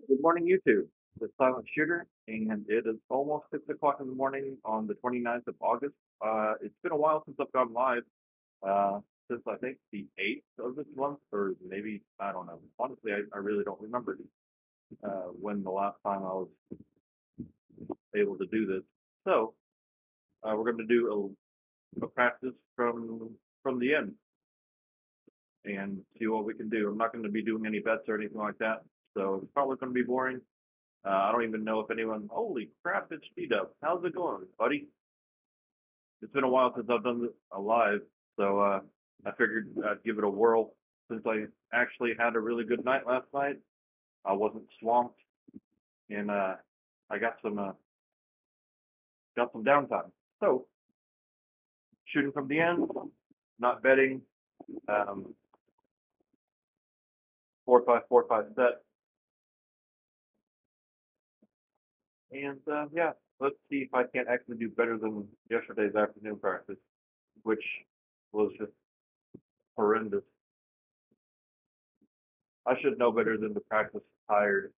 Good morning, YouTube. The Silent Shooter, and it is almost 6 o'clock in the morning on the 29th of August. It's been a while since I've gone live, uh, since I think the 8th of this month, or maybe, I don't know. Honestly, I really don't remember when the last time I was able to do this. So, we're going to do a practice from the end and see what we can do. I'm not going to be doing any bets or anything like that, so it's probably going to be boring. I don't even know if anyone. Holy crap! It's Speed Up. How's it going, buddy? It's been a while since I've done this live, so I figured I'd give it a whirl. Since I actually had a really good night last night, I wasn't swamped, and I got some downtime. So shooting from the end, not betting, um, 4-5-4-5 set, and yeah, let's see if I can't actually do better than yesterday's afternoon practice, which was just horrendous. I should know better than to practice tired,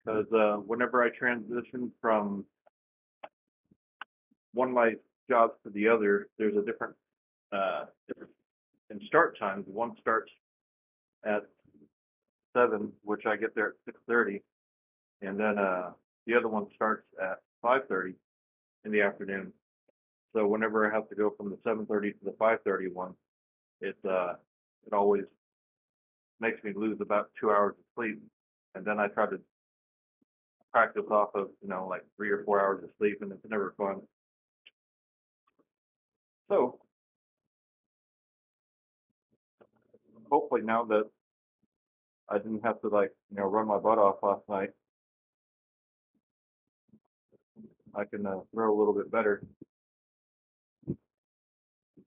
because whenever I transition from one of my jobs to the other, there's a different in start times. One starts at 7, which I get there at 6:30, and then the other one starts at 5:30 in the afternoon. So whenever I have to go from the 7:30 to the 5:30 one, it always makes me lose about 2 hours of sleep, and then I try to practice off of like 3 or 4 hours of sleep, and it's never fun. So hopefully now that I didn't have to run my butt off last night, I can throw a little bit better,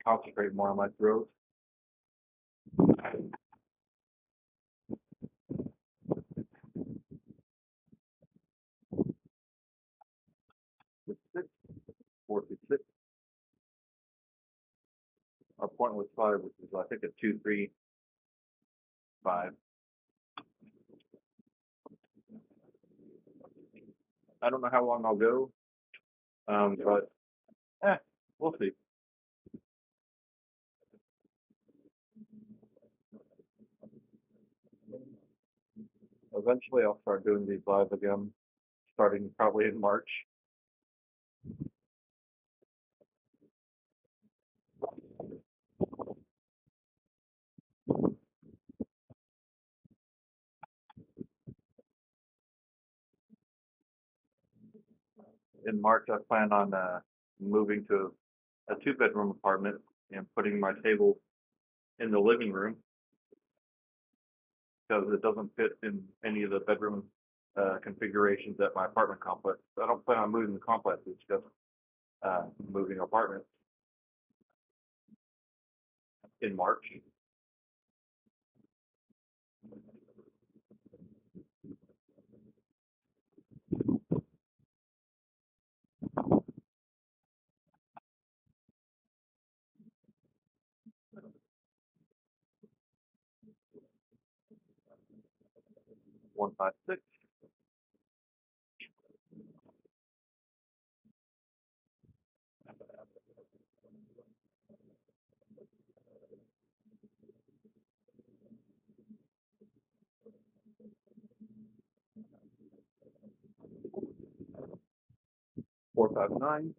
concentrate more on my throws. Six, six, 4-6. Our point was 5, which is I think a 2-3-5. I don't know how long I'll go, but we'll see. Eventually, I'll start doing these live again, starting probably in March. In March, I plan on moving to a two-bedroom apartment and putting my table in the living room because it doesn't fit in any of the bedroom configurations at my apartment complex. I don't plan on moving the complex. It's just moving apartments in March. 156. 459.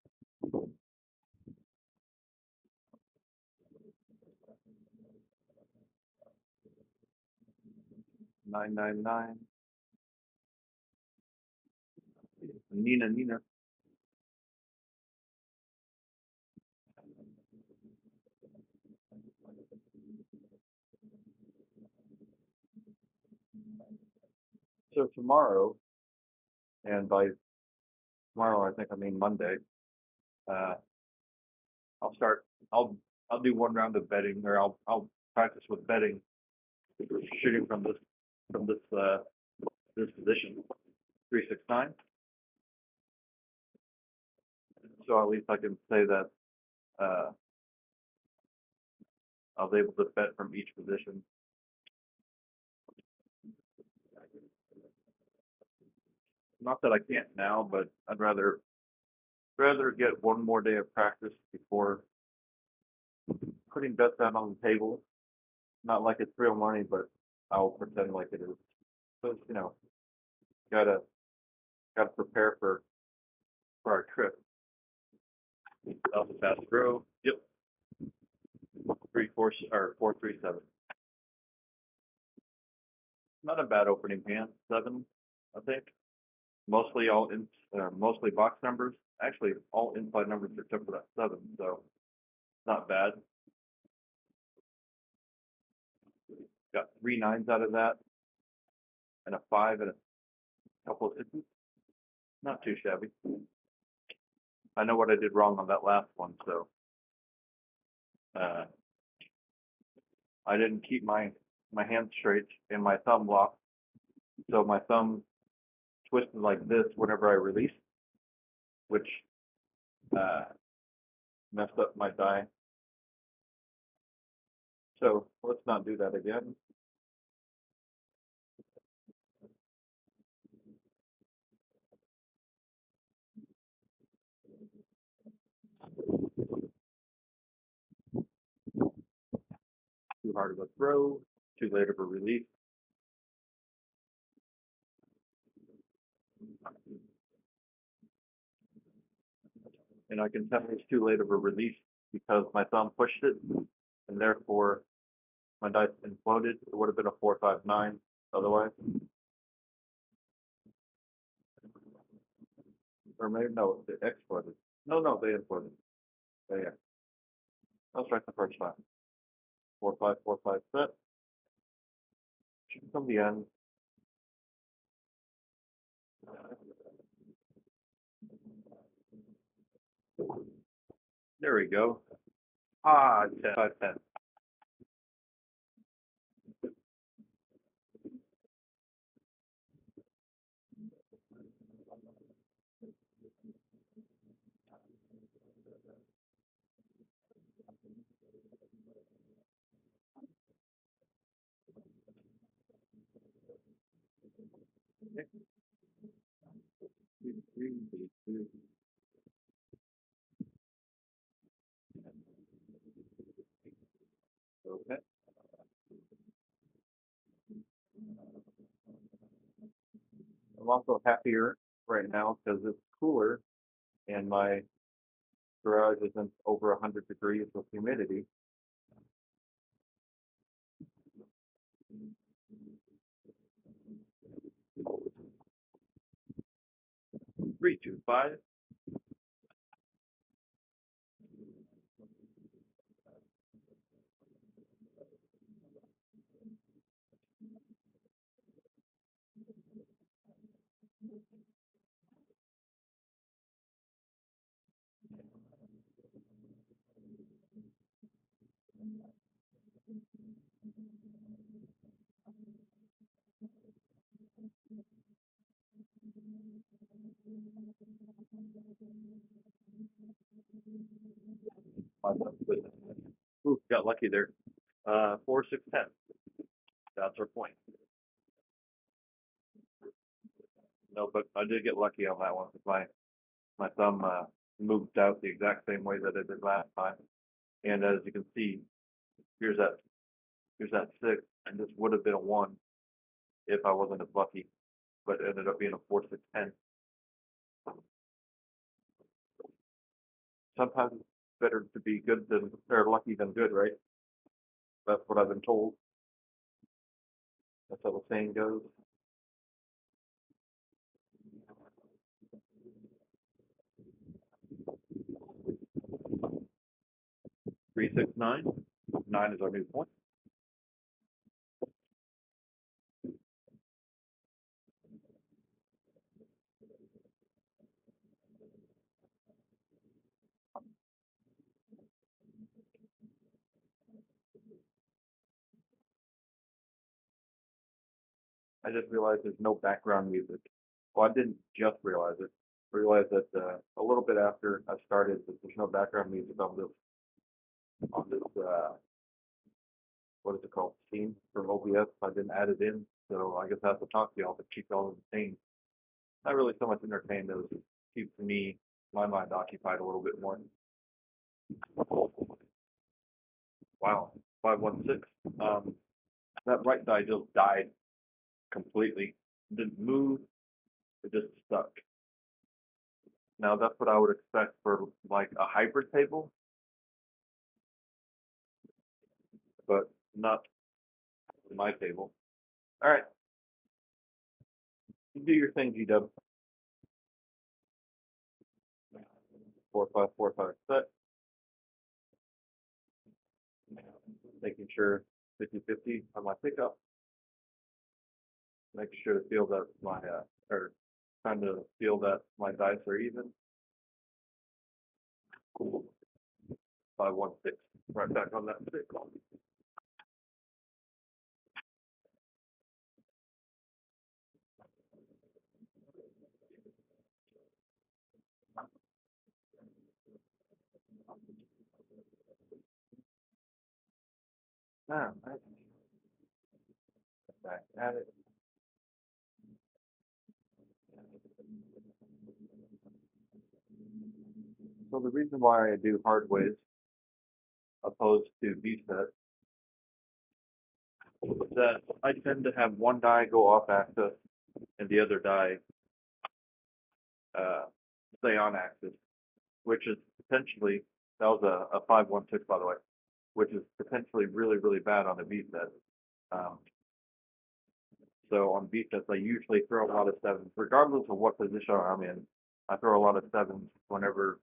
999. Nina Nina. So tomorrow, and by tomorrow I think I mean Monday, uh, I'll start. I'll do one round of betting, or I'll practice with betting, shooting from this position, 369. So at least I can say that uh, I was able to bet from each position. Not that I can't now, but I'd rather get one more day of practice before putting bets out on the table. Not like it's real money, but I'll pretend like it is. So gotta prepare for our trip. That was a fast throw. Yep. 3-4 or 4-3-7. Not a bad opening hand. 7, I think. Mostly box numbers. Actually, all inside numbers except for that 7. So not bad. Got 3 9s out of that, and a 5 and a couple of 6s. Not too shabby. I know what I did wrong on that last one, so I didn't keep my hand straight and my thumb locked, so my thumb twisted like this whenever I released, which messed up my die. So let's not do that again. Too hard of a throw, too late of a release. And I can tell it's too late of a release because my thumb pushed it, and therefore my dice imploded. It would have been a 4-5-9 otherwise. Or maybe no, they exploded. No, they imploded. Yeah. That was right the first time. 4-5, 4-5 set. Should come the end. There we go. 10, 5-10. Okay. I'm also happier right now because it's cooler and my garage isn't over 100 degrees with humidity. 3-2-5. Ooh, got lucky there. 4-6-10. That's our point. No, but I did get lucky on that one because my thumb moved out the exact same way that it did last time. And as you can see, here's that 6, and this would have been a 1 if I wasn't as lucky, but it ended up being a 4-6-10. Sometimes it's better to be good than or lucky than good, right? That's what I've been told. That's how the saying goes. 3-6-9. 9 is our new point. I just realized there's no background music. Well, I didn't just realize it. I realized that a little bit after I started that there's no background music on this what is it called, Steam from OBS. I didn't add it in, so I guess I have to talk to y'all to keep y'all entertained. Not really so much entertained as it keeps my mind occupied a little bit more. Wow, 516. That right die just died completely. It didn't move. It just stuck. Now that's what I would expect for like a hybrid table, but not my table. All right, you do your thing, GW. 4545 set. Making sure 50-50 on my pickup. Making sure to feel that my or trying to feel that my dice are even. Cool. 516. Right back on that six. Ah, nice. Back at it. So the reason why I do hard ways opposed to V set is that I tend to have one die go off axis and the other die uh, stay on axis, which is potentially, that was a 516 by the way, which is potentially really, really bad on a V set. Um, so on V sets, I usually throw a lot of sevens, regardless of what position I'm in. I throw a lot of sevens whenever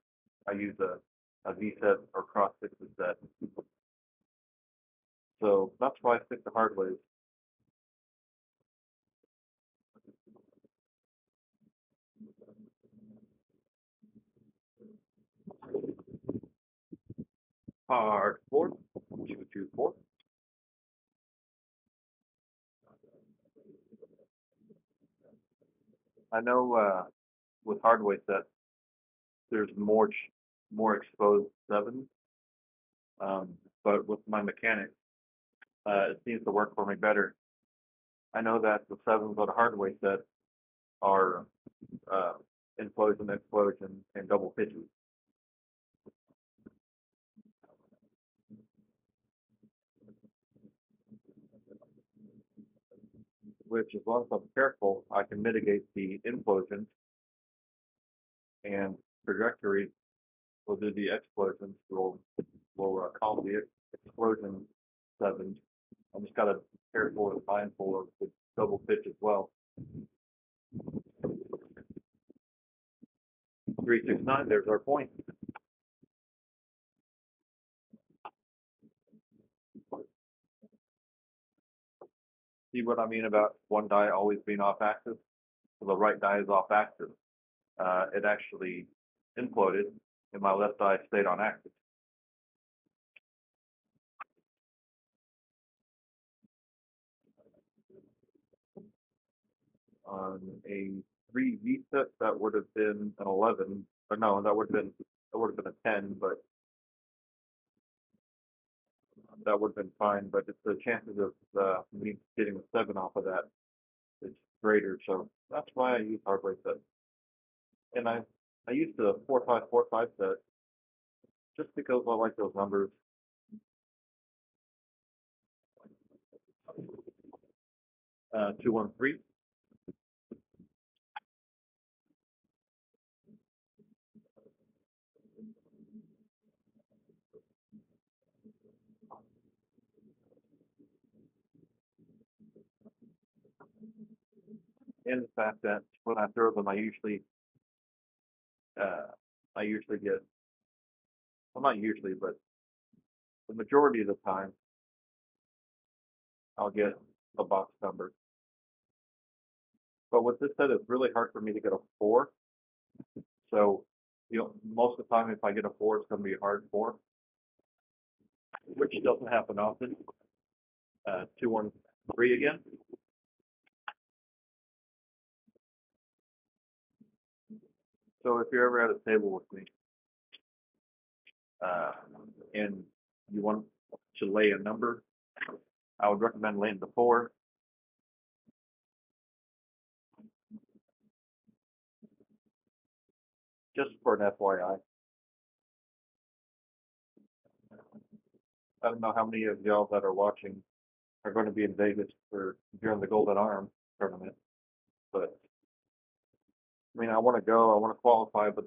I use a V set or cross sixes set. So that's why I stick to hard ways. Hard four, 2-2-4. I know with hardware sets, there's more exposed sevens, but with my mechanics, it seems to work for me better. I know that the sevens on a hardware set are uh, implosion, explosion, and double pitches, which as long as I'm careful, I can mitigate the implosions and trajectories will do the explosions. Will call the explosion sevens. I'm just gotta careful and mindful of the double pitch as well. 369, there's our point. See what I mean about one die always being off axis? So the right die is off axis. It actually imploded, and my left die stayed on axis. On a 3V set, that would have been an 11. Or no, that would have been a 10, but that would have been fine. But it's the chances of me getting a 7 off of that is greater. So that's why I use hardware set. And I used the 4545 set just because I like those numbers. 213. And the fact that when I throw them, uh, I usually get, well, not usually, but the majority of the time, I'll get a box number. But with this set, it's really hard for me to get a 4. So, most of the time, if I get a 4, it's going to be a hard 4, which doesn't happen often. 213 again. So if you're ever at a table with me, and you want to lay a number, I would recommend landing the 4. Just for an FYI. I don't know how many of y'all that are watching are going to be in Vegas for during the Golden Arm tournament, but I mean, I want to go, I want to qualify, but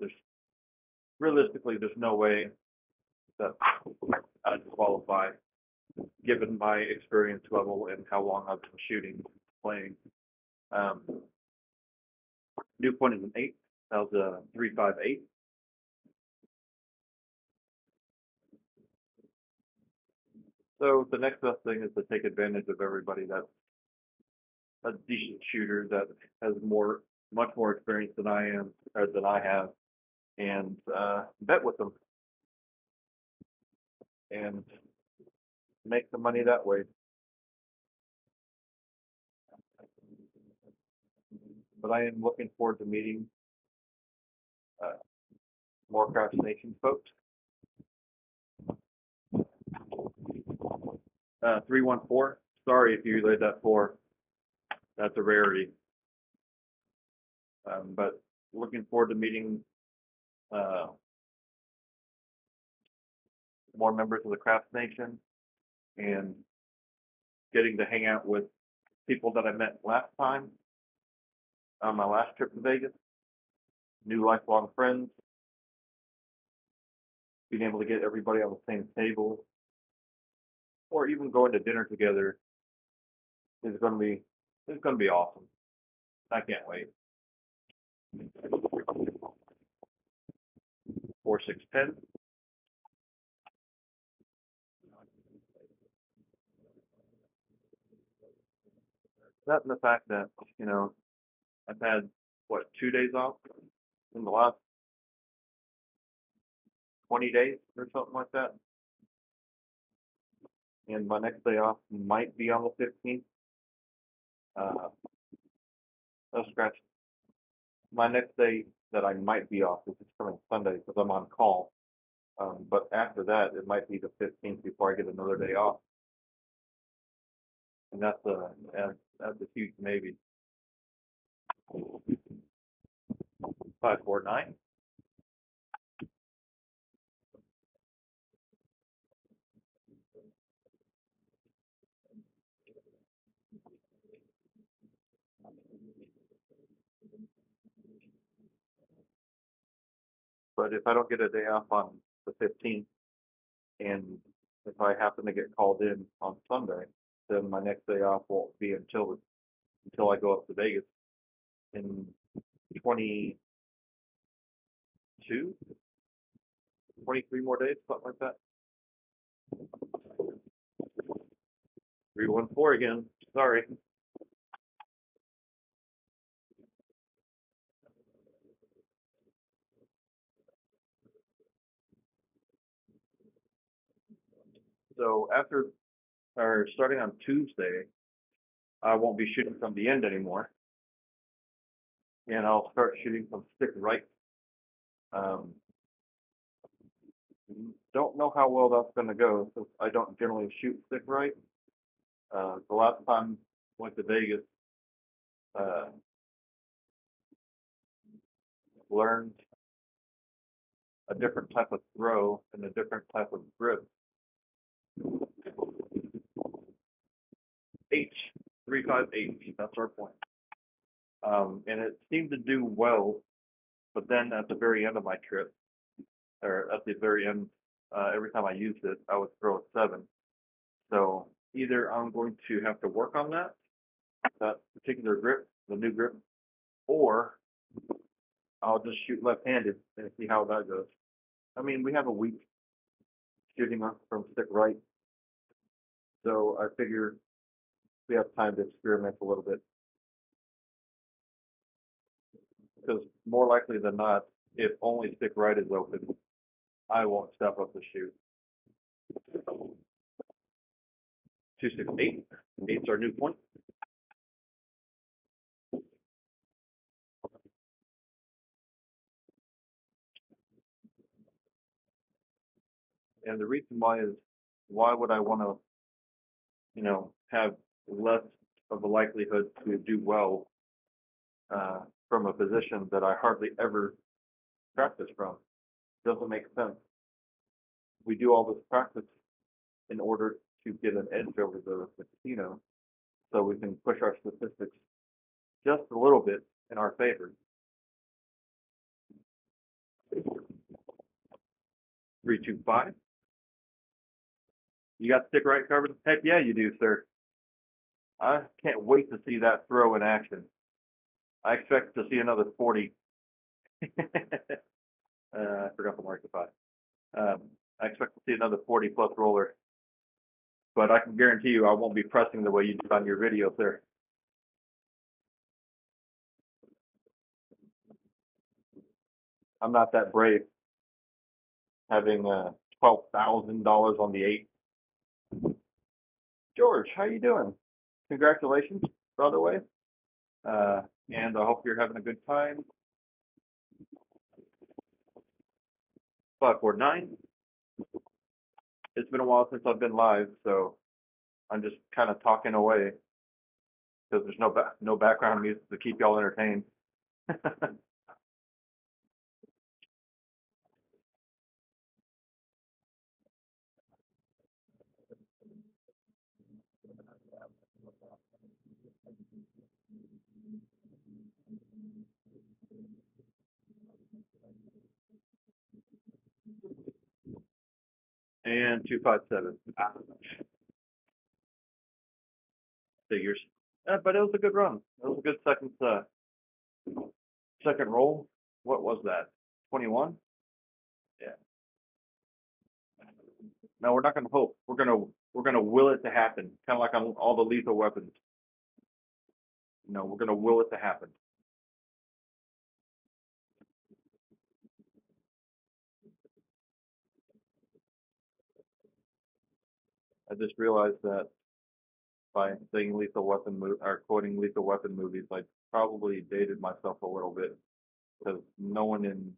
realistically, there's no way that I'd qualify given my experience level and how long I've been shooting, playing. Um, New point is an 8. That was a 3.58. So the next best thing is to take advantage of everybody that's a decent shooter that has much more experience than I am, or than I have, and bet with them and make the money that way. But I am looking forward to meeting uh, more Craft Nation folks. 314. Sorry if you laid that 4. That's a rarity. But looking forward to meeting uh, more members of the Craft Nation and getting to hang out with people that I met last time on my last trip to Vegas, new lifelong friends, being able to get everybody on the same table, or even going to dinner together is going to be awesome. I can't wait. 4610. That and the fact that I've had what 2 days off in the last 20 days or something like that, and my next day off might be on the 15th. Uh, let's scratch. My next day that I might be off is this coming Sunday because I'm on call. But after that, it might be the 15th before I get another day off, and that's a huge maybe. 549. But if I don't get a day off on the 15th, and if I happen to get called in on Sunday, then my next day off won't be until I go up to Vegas in 22, 23 more days, something like that. 314 again. Sorry. So after or starting on Tuesday, I won't be shooting from the end anymore, and I'll start shooting from stick right. Um, don't know how well that's going to go since I don't generally shoot stick right. The last time I went to Vegas, uh, learned a different type of throw and a different type of grip. H358. That's our point. And it seemed to do well, but then at the very end of my trip, or at the very end, every time I used it, I would throw a 7. So either I'm going to have to work on that particular grip, the new grip, or I'll just shoot left-handed and see how that goes. I mean, we have a week shooting from stick right, so I figure we have time to experiment a little bit. Because more likely than not, if only stick right is open, I won't step up to shoot. 268. 8's our new point. And the reason why is, why would I want to have less of a likelihood to do well from a position that I hardly ever practice from. Doesn't make sense. We do all this practice in order to get an edge over the casino, so we can push our statistics just a little bit in our favor. 325. You got stick right covered? Heck yeah, you do, sir. I can't wait to see that throw in action. I expect to see another 40. I forgot the mark the five. I expect to see another 40 plus roller, but I can guarantee you I won't be pressing the way you did on your video, sir. I'm not that brave, having $12,000 on the 8. George, how you doing? Congratulations, by the way. And I hope you're having a good time. 549. It's been a while since I've been live, so I'm just kind of talking away because there's no background music to keep y'all entertained. And 257. Figures. But it was a good run. It was a good second roll. What was that? 21? Yeah. No, we're not gonna hope. We're gonna will it to happen. Kind of like on all the lethal weapons. We're gonna will it to happen. I just realized that by saying lethal weapon or quoting lethal weapon movies, I probably dated myself a little bit because no one in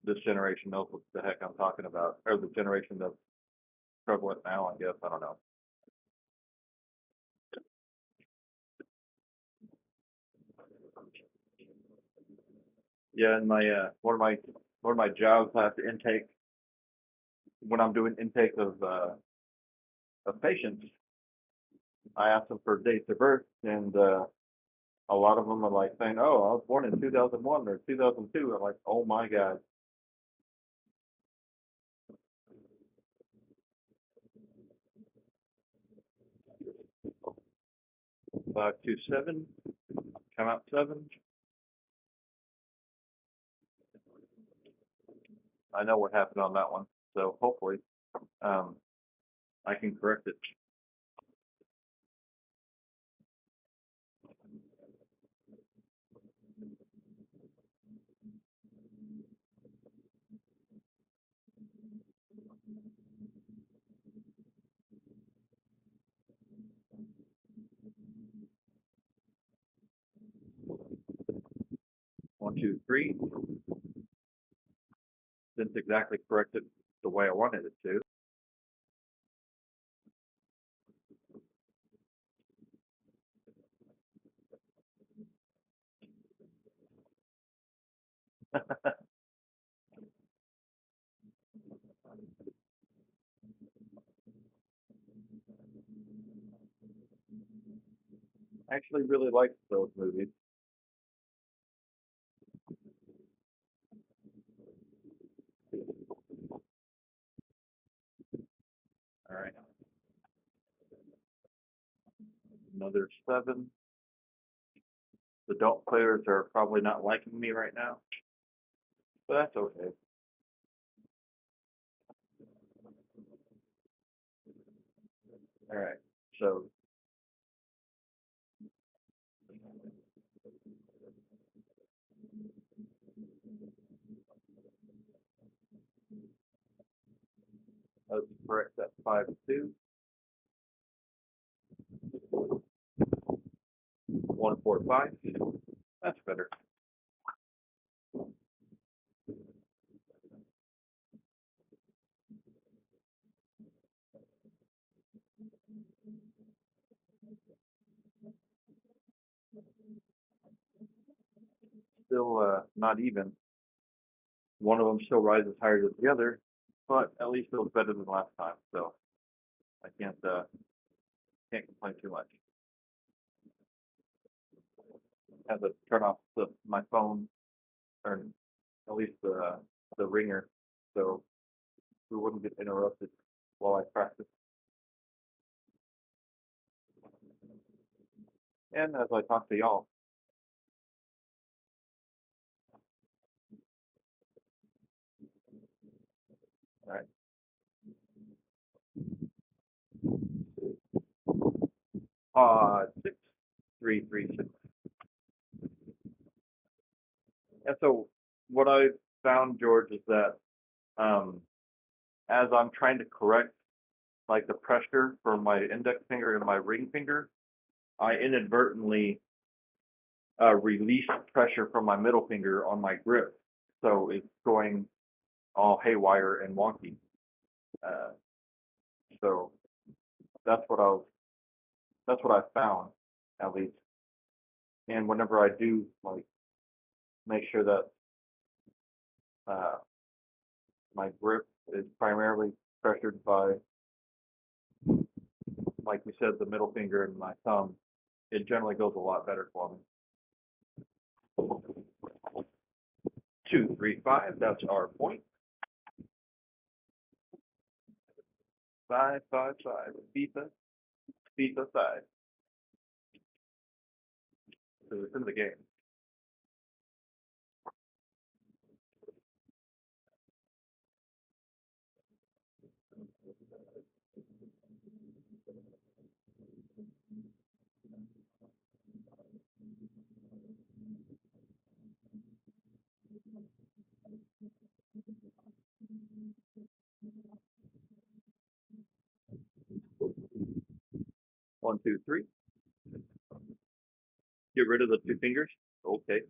this generation knows what the heck I'm talking about, or the generation that's prevalent now. I guess I don't know. Yeah, and my one of my jobs I have to intake when I'm doing intake of patients. I ask them for dates of birth, and a lot of them are like saying, "Oh, I was born in 2001 or 2002." I'm like, "Oh my God." 527, come out 7. I know what happened on that one, so hopefully um, I can correct it. One, two, three. Didn't exactly correct it the way I wanted it to. I actually really liked those movies. All right, another 7. The adult players are probably not liking me right now, but that's okay. All right, so let's correct that 5-2. 145. That's better. still not even. One of them still rises higher than the other, but at least it was better than last time. So I can't complain too much. I had to turn off my phone, or at least the ringer, so we wouldn't get interrupted while I practice. And as I talk to y'all. All right. 6336. And so what I found, George, is that um, as I'm trying to correct like the pressure for my index finger and my ring finger, I inadvertently release pressure from my middle finger on my grip, so it's going all haywire and wonky. Uh, so that's what I found, at least. And whenever I do like make sure that uh, my grip is primarily pressured by, like we said, the middle finger and my thumb, it generally goes a lot better for me. 235, that's our point. 555, FIFA, FIFA 5. So it's in the game. One, two, three. Get rid of the two fingers. Okay.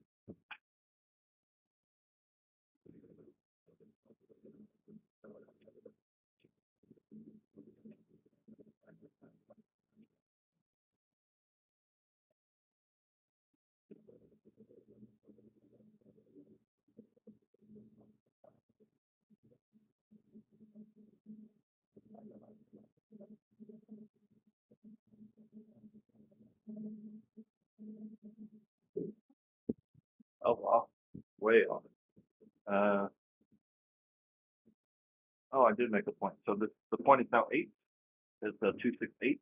Oh, wow. Way off. Oh, I did make a point. So the point is now 8. It's 268.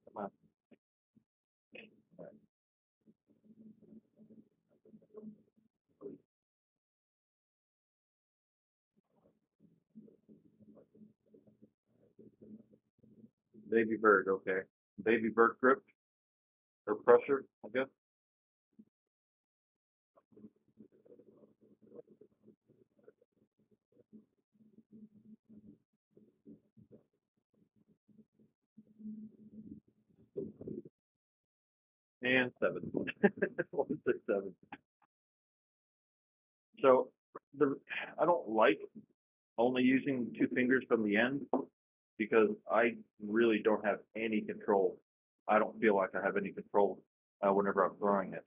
Come on. Baby bird, okay. Baby bird grip or pressure, I guess. And 7. 167. So I don't like only using two fingers from the end because I really don't have any control. I don't feel like I have any control whenever I'm throwing it.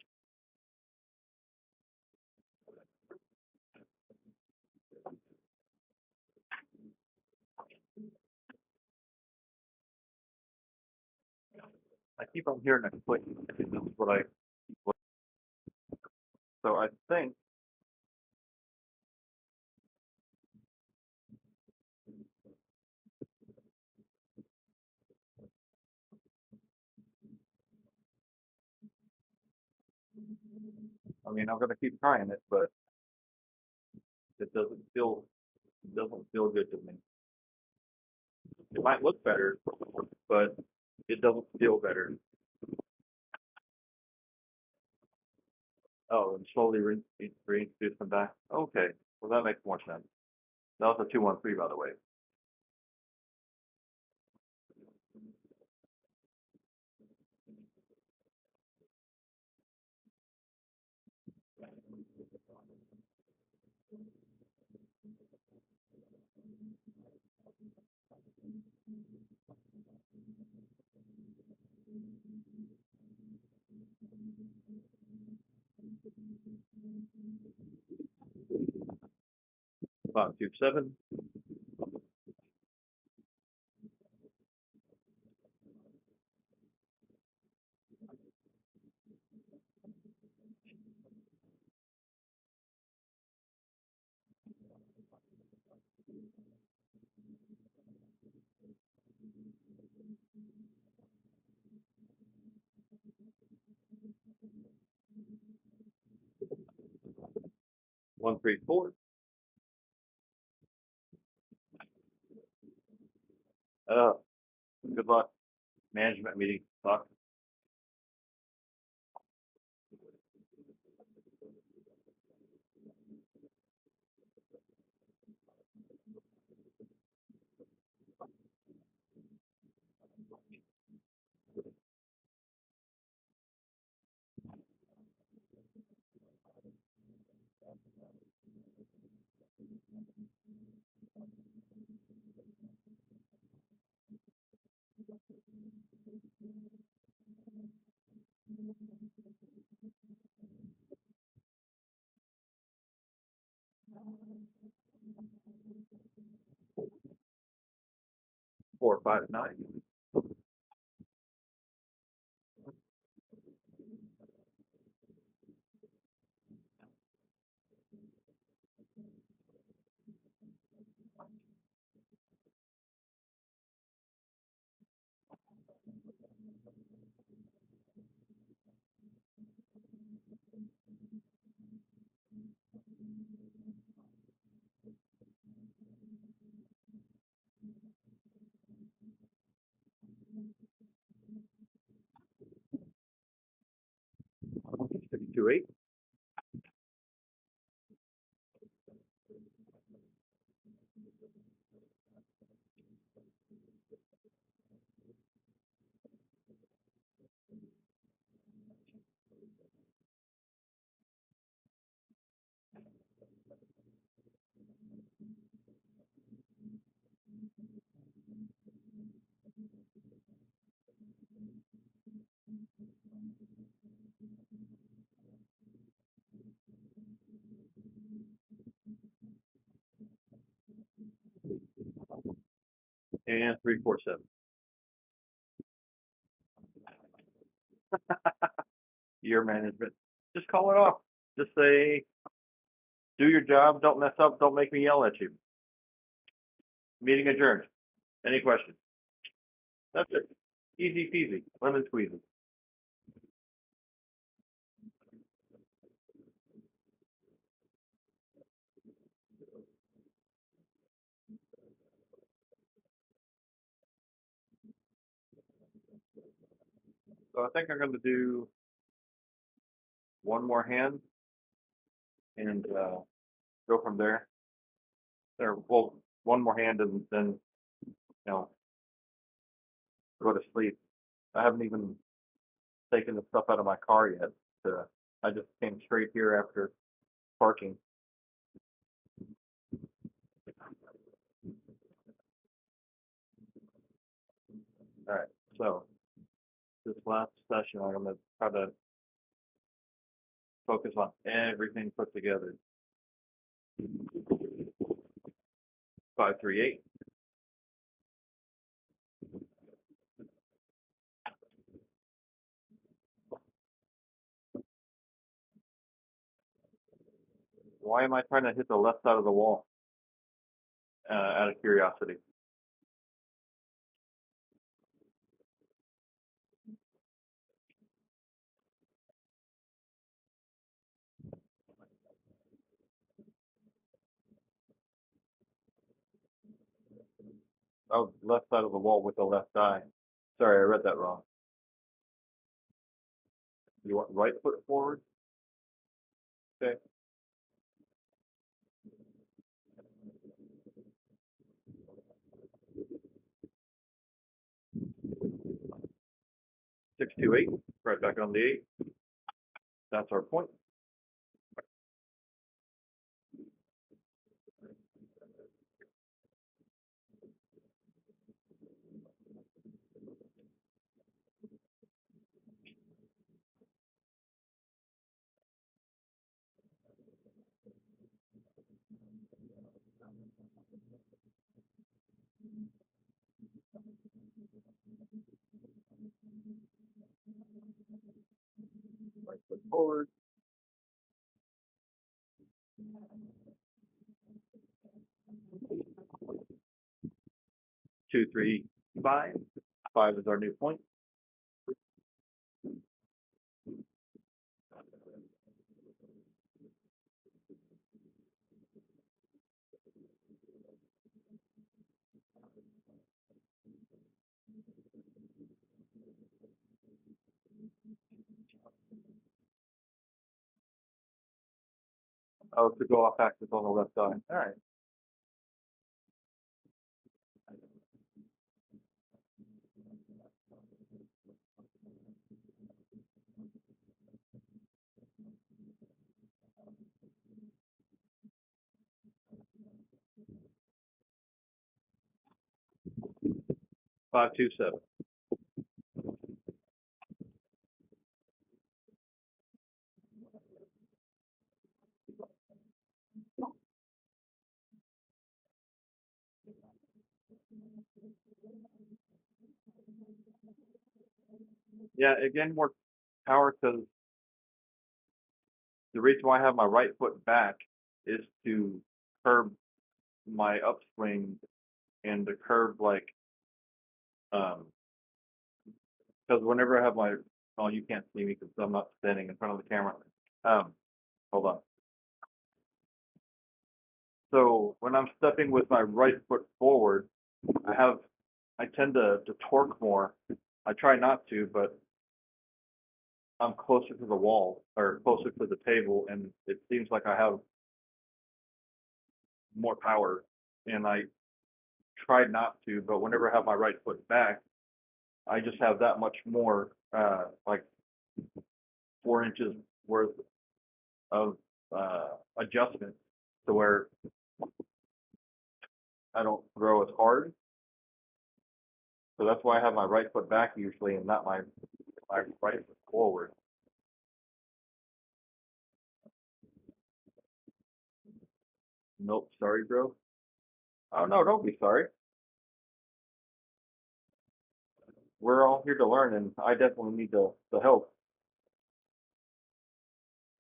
I keep on hearing a click. That's what I. So I think. I mean, I'm gonna keep trying it, but it doesn't feel good to me. It might look better, but it doesn't feel better. Oh, and slowly reintroduce them back. Okay, well that makes more sense. That was a 213, by the way. 527. 134. Good luck. Management meeting. Talk. 459. 628. 347. Year management. Just call it off. Just say, do your job. Don't mess up. Don't make me yell at you. Meeting adjourned. Any questions? That's it. Easy peasy. Lemon squeezy. So I think I'm going to do one more hand and go from there. Well, one more hand and then, go to sleep. I haven't even taken the stuff out of my car yet. I just came straight here after parking. All right, so this last session, I'm going to try to focus on everything put together. 538. Why am I trying to hit the left side of the wall? Out of curiosity. Oh, left side of the wall with the left eye. Sorry, I read that wrong. You want right foot forward? Okay. Six, two, eight. Right back on the 8. That's our point. Right foot forward. 2, 3, 5. 5 is our new point. Oh, to go off axis on the left side. All right. Five, 2, 7. Yeah, again, more power because the reason why I have my right foot back is to curb my upswing and to curb like because whenever I have my oh you can't see me because I'm not standing in front of the camera. Um, hold on. So when I'm stepping with my right foot forward, I tend to torque more. I try not to, but I'm closer to the wall or closer to the table, and it seems like I have more power. And I try not to, but whenever I have my right foot back, I just have that much more, like 4 inches worth of adjustment to where I don't throw as hard. So that's why I have my right foot back usually, and not my right foot forward. Nope, sorry, bro. Oh no, don't be sorry. We're all here to learn, and I definitely need the help.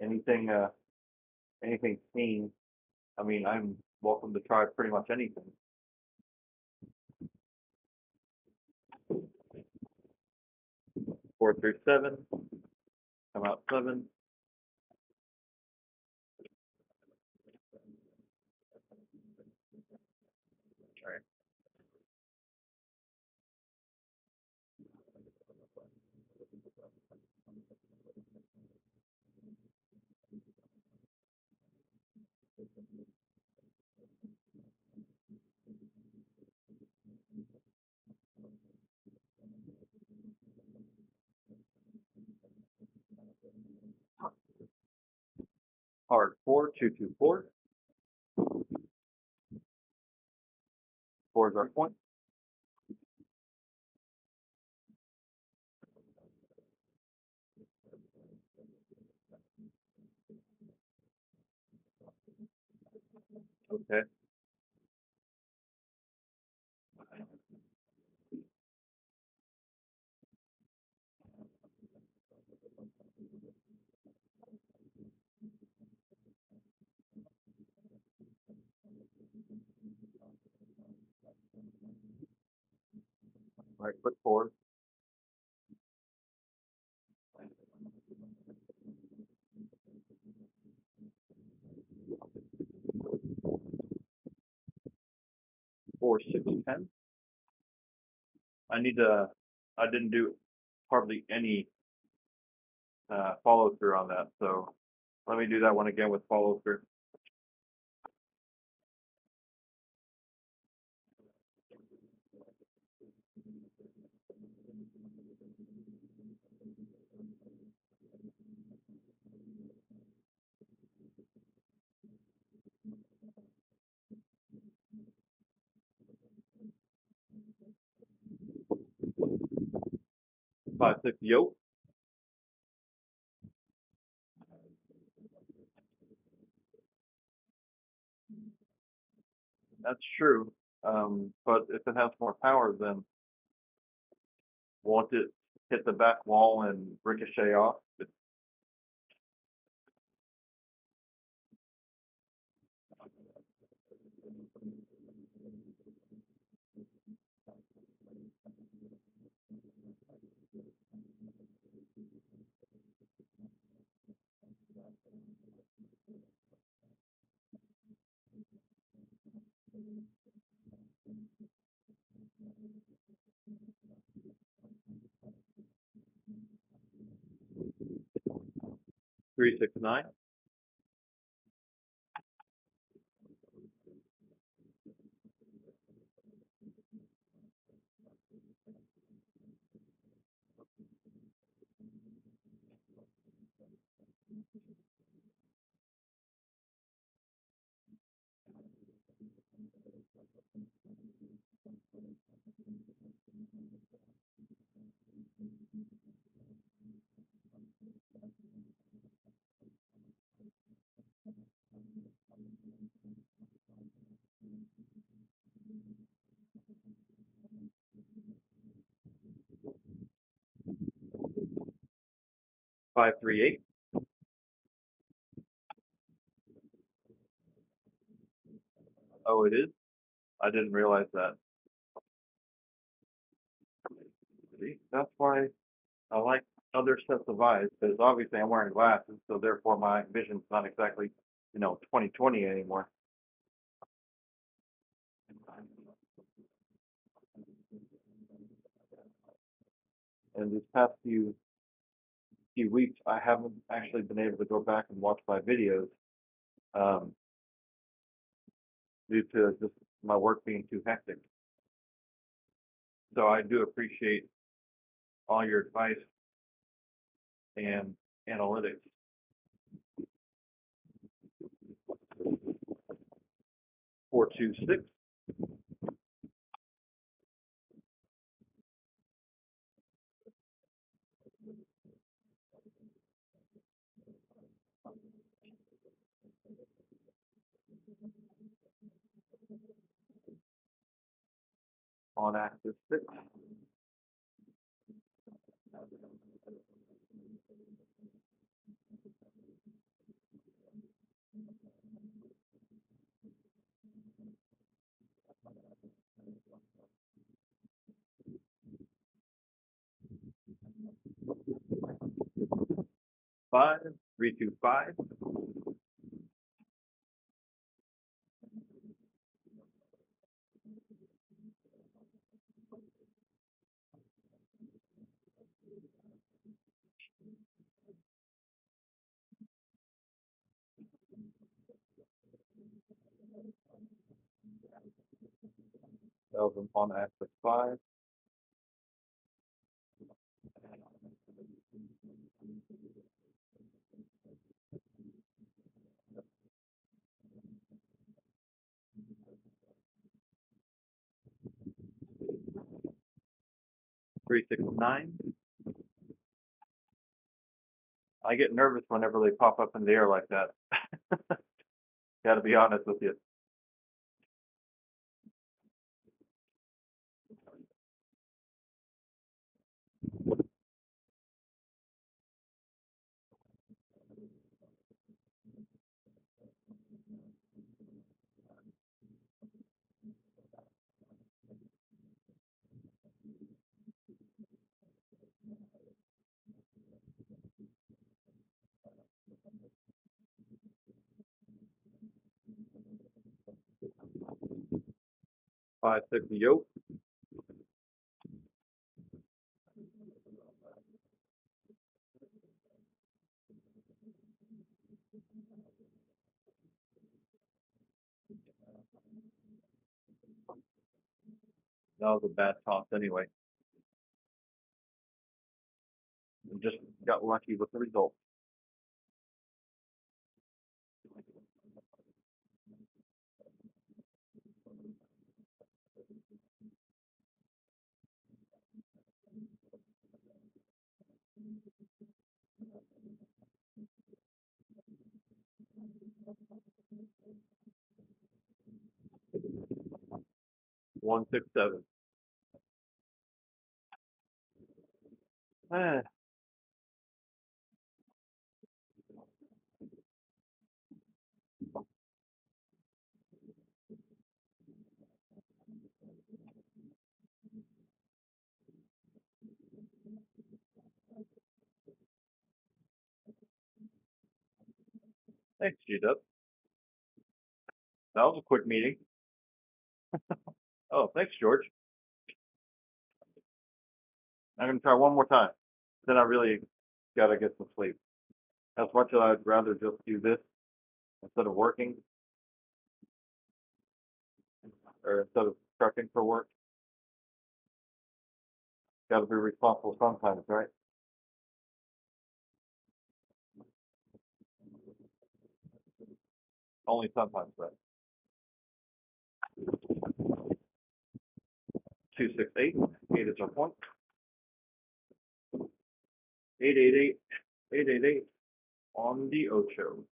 Anything, anything seen. I mean, I'm welcome to try pretty much anything. 4 through 7. Come out 7. All right. Hard 4, 2, 2, 4. 4 is our point. Okay. Right foot forward. 4, 6, 10. I need to. I didn't do hardly any follow through on that, so let me do that one again with follow through. 5, 6, yoke. That's true. But if it has more power, then won't it hit the back wall and ricochet off? 369. Five three eight. Oh, it is? I didn't realize that. See, that's why I like other sets of eyes, because obviously I'm wearing glasses, so therefore my vision's not exactly, 20/20 anymore. And these past few weeks, I haven't actually been able to go back and watch my videos, um, due to just my work being too hectic. So I do appreciate all your advice and analytics. 426. On axis 6. 5. 325. Belgium on axis 5. 369. I get nervous whenever they pop up in the air like that. Got to be honest with you. 560 yoke. That was a bad toss anyway. And just got lucky with the result. 167. Ah, thanks, G-Dub. That was a quick meeting. Oh, thanks, George. I'm gonna try one more time. Then I really gotta get some sleep. As much as I'd rather just do this instead of working or instead of prepping for work. Gotta be responsible sometimes, right? Only sometimes, right? 268. 8 is our point. 888. 888 on the Ocho.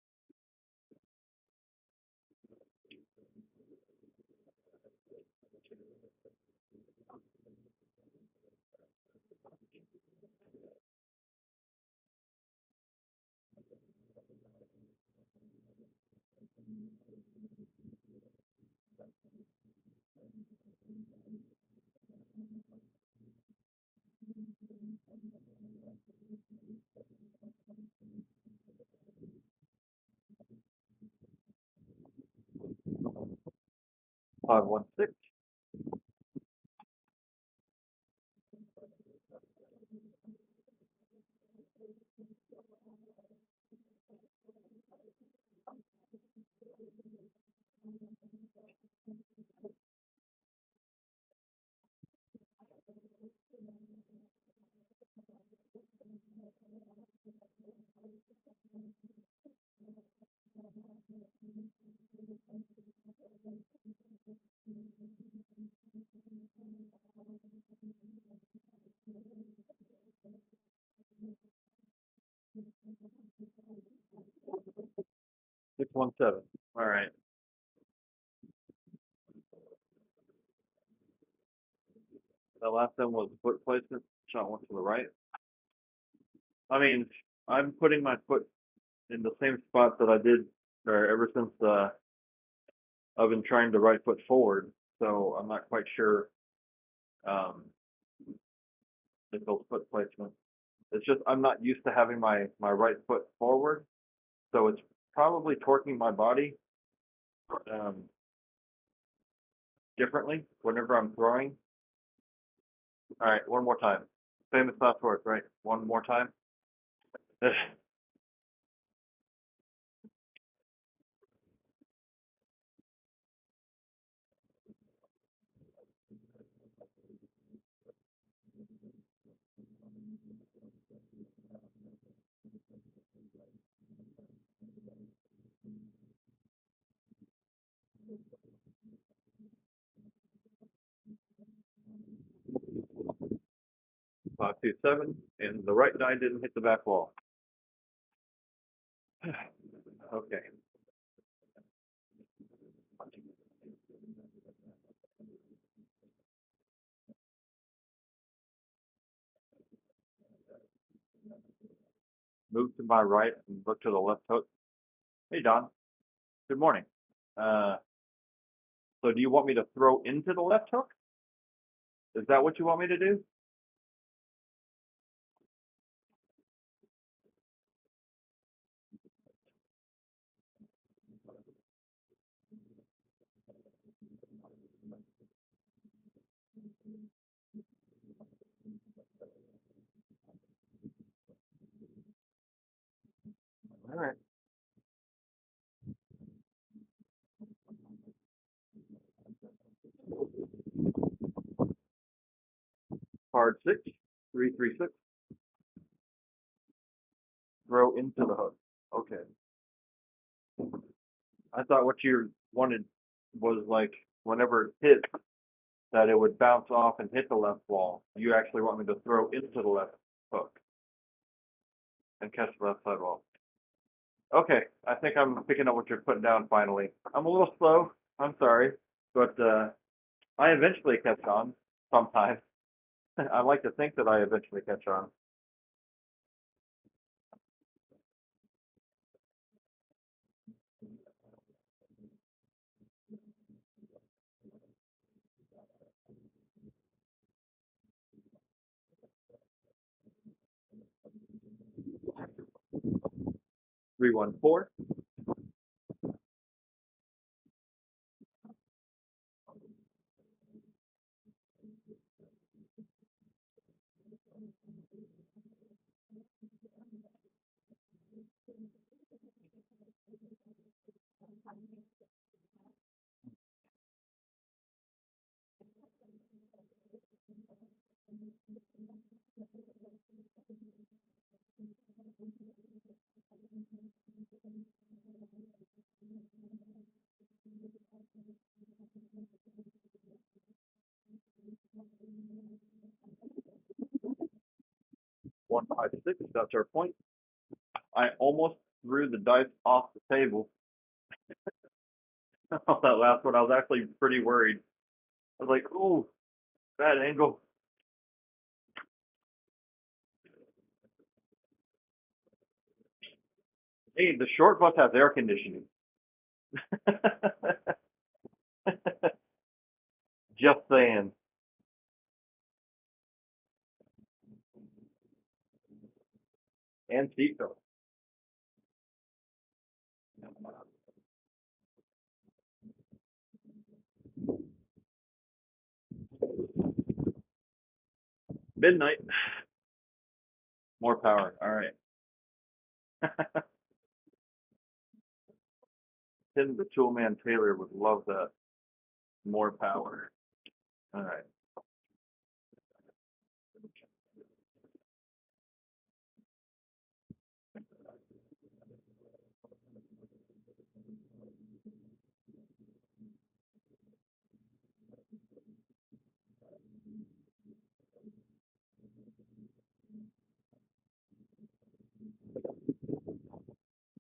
516. 617. All right. That last one was foot placement. Shot went to the right. I mean, I'm putting my foot in the same spot that I did or ever since I've been trying to right foot forward. So I'm not quite sure um, if those foot placements. It's just I'm not used to having my right foot forward, so it's probably torquing my body um, differently whenever I'm throwing. All right, one more time. Famous last words, right? One more time. 527, and the right die didn't hit the back wall. Okay. Move to my right and look to the left hook. Hey, Don. Good morning. Uh, so do you want me to throw into the left hook? Is that what you want me to do? All right. Card 6, 336. Throw into the hook. Okay. I thought what you wanted was like whenever it hit, that it would bounce off and hit the left wall. You actually want me to throw into the left hook and catch the left side wall. Okay, I think I'm picking up what you're putting down finally. I'm a little slow. I'm sorry, but I eventually catch on sometimes. I like to think that I eventually catch on. Three one four. One five six. That's our point. I almost threw the dice off the table. That last one, I was actually pretty worried. I was like, "Ooh, bad angle." Hey, the short bus has air conditioning. Just saying. And seatbelt. Midnight. More power. All right. Tim the Toolman Taylor would love that. More power. All right.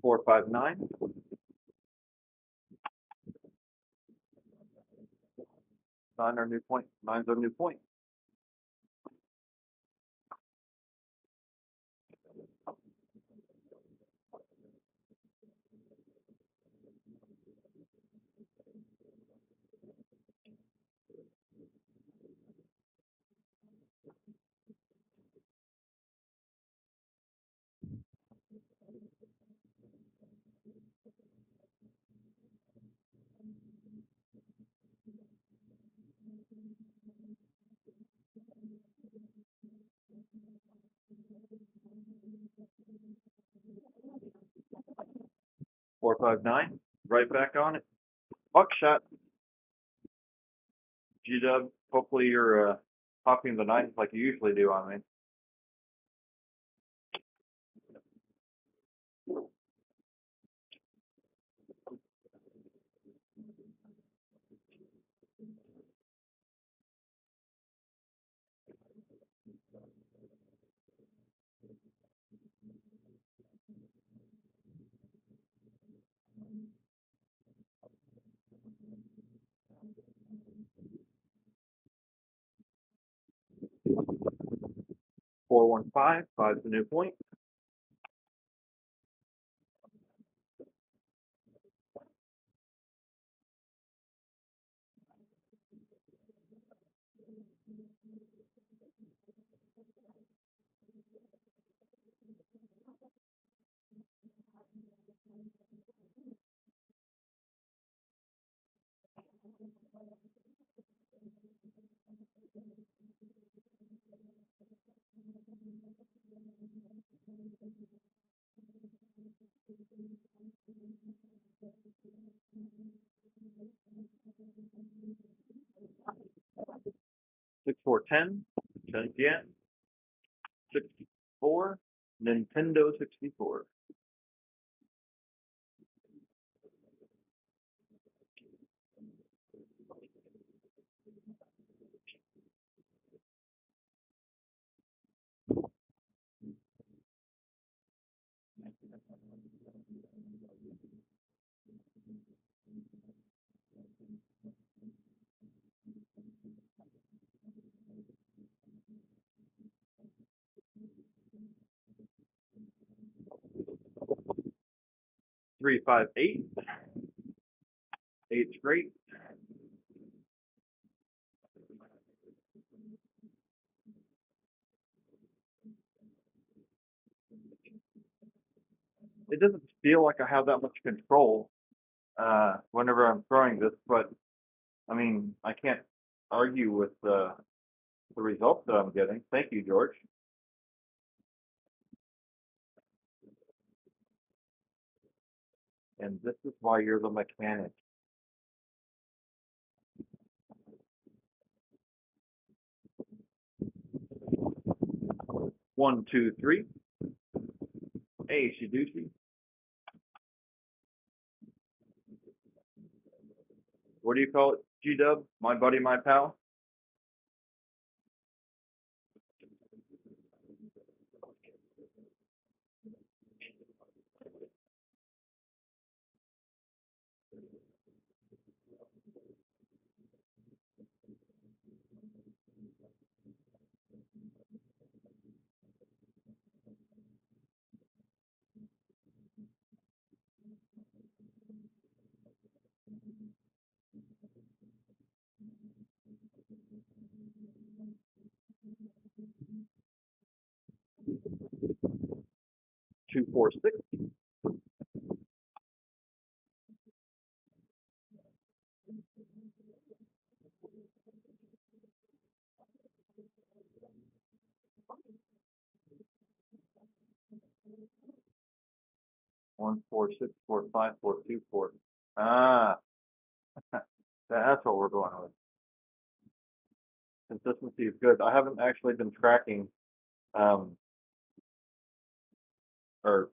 459. Nine our new point. Nine's our new point. 459. Right back on it. Buckshot. G-Dub. Hopefully you're popping the nines like you usually do on me. 415. Five's the new point. 6410. 10 again. 64. Nintendo 64. 6358. Eight's great. It doesn't feel like I have that much control whenever I'm throwing this, but I mean, I can't argue with the results that I'm getting. Thank you, George. And this is why you're the mechanic. 1, 2, 3. Hey, Shidushi. What do you call it, G-Dub? My buddy, my pal? Two, 4, 6. 1, 4, 6, 4, 5, 4, 2, 4. Ah, that's what we're going with. Consistency is good. I haven't actually been tracking um, or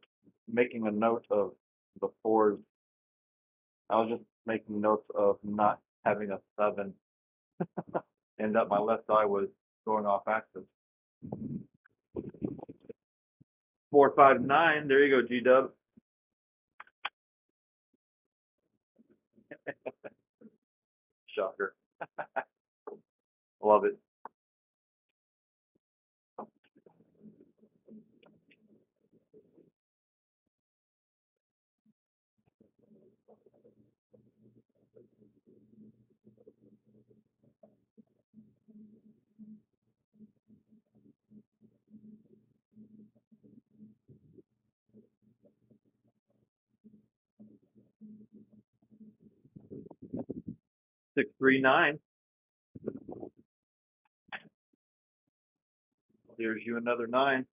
making a note of the fours. I was just making notes of not having a 7 and that my left eye was going off axis. 4, 5, 9. There you go, G-Dub. Shocker. Love it. Six, 3, 9. There's you another 9.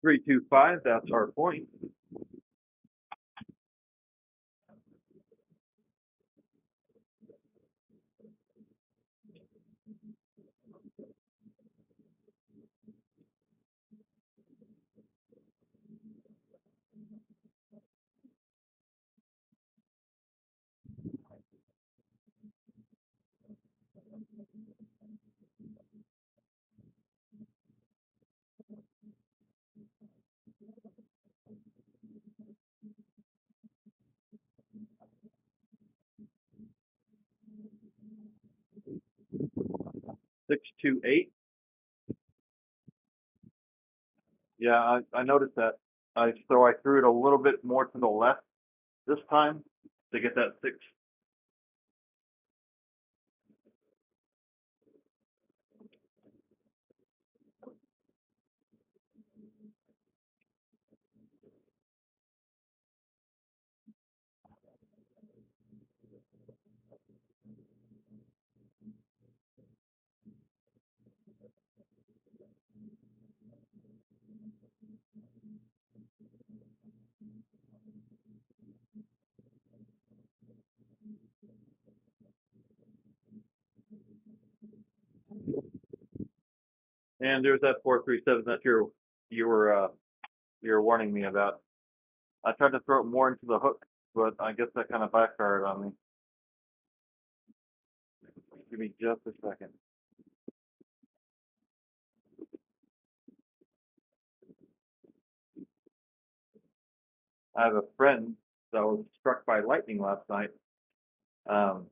3, 2, 5. That's our point. 6, 2, 8. Yeah, I noticed that. So I threw it a little bit more to the left this time to get that 6. 'And there's that 4, 3, 7. That's your you were warning me about. I tried to throw it more into the hook, but I guess that kind of backfired on me. Give me just a second. I have a friend that was struck by lightning last night. Um,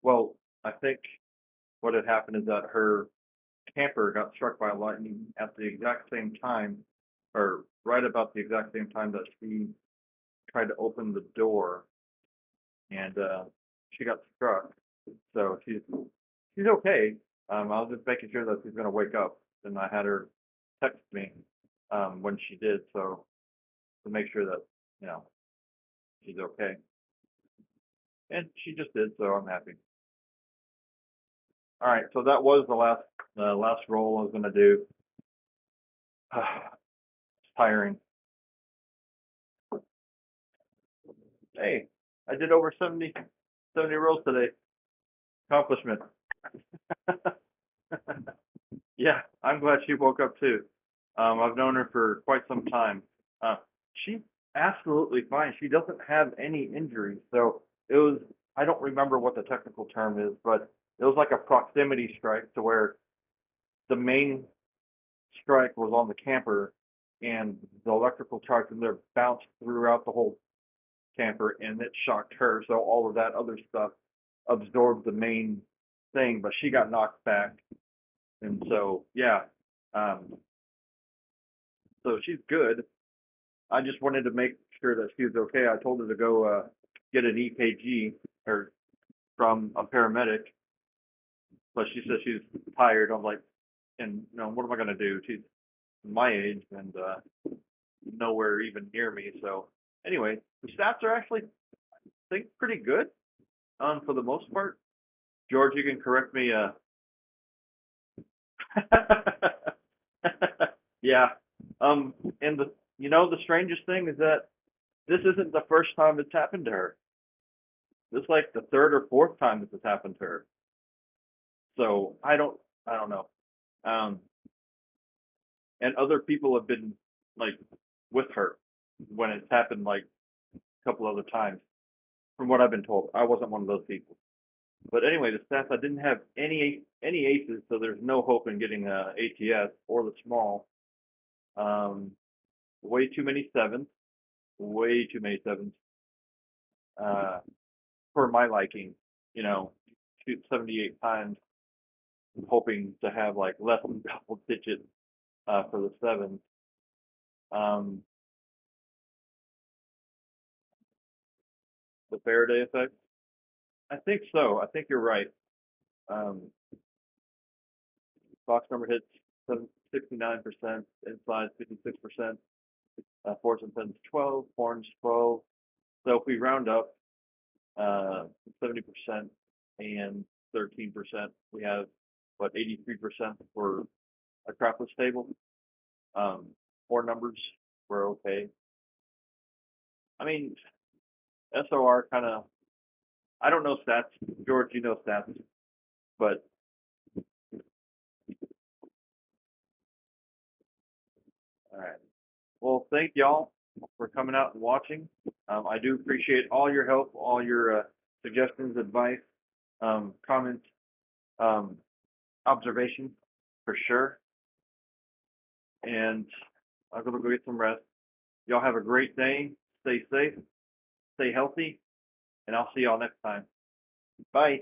well, I think what had happened is that her camper got struck by lightning at the exact same time, or right about the exact same time that she tried to open the door, and she got struck. So she's okay. I was just making sure that she's gonna wake up, and I had her text me when she did, so to make sure that you know she's okay, and she just did, so I'm happy. All right, so that was the last roll I was gonna do. It's tiring. Hey, I did over 70 rolls today. Accomplishment. Yeah, I'm glad she woke up too. I've known her for quite some time. She's absolutely fine. She doesn't have any injuries. So it was, I don't remember what the technical term is, but it was like a proximity strike to where the main strike was on the camper and the electrical charge in there bounced throughout the whole camper and it shocked her. So all of that other stuff absorbed the main thing, but she got knocked back. And so, yeah, um, so she's good. I just wanted to make sure that she was okay. I told her to go get an EKG or from a paramedic, but she said she's tired. I'm like, and what am I gonna do? She's my age and nowhere even near me. So anyway, the stats are actually, I think, pretty good for the most part. George, you can correct me. Yeah. And the strangest thing is that this isn't the first time it's happened to her. This is like the third or fourth time this has happened to her. So I don't know. Um, and other people have been like with her when it's happened like a couple other times. From what I've been told, I wasn't one of those people. But anyway, the stats I didn't have any aces, so there's no hope in getting a ATS or the small. Um, way too many sevens, way too many sevens uh, for my liking. You know, shoot 78 times, hoping to have like less than double digits for the sevens. Um, the Faraday effect. I think so. I think you're right. Um, box number hits 69%, inside 56%, fours and tens 12, horns 12. So if we round up 70% and 13%, we have what 83% for a crapless table. Um, four numbers were okay. I mean, SOR kind of. I don't know stats, George. You know stats, but all right. Well, thank y'all for coming out and watching. I do appreciate all your help, all your suggestions, advice, comments, um, observations for sure. And I'm going to go get some rest. Y'all have a great day. Stay safe, stay healthy, and I'll see y'all next time. Bye.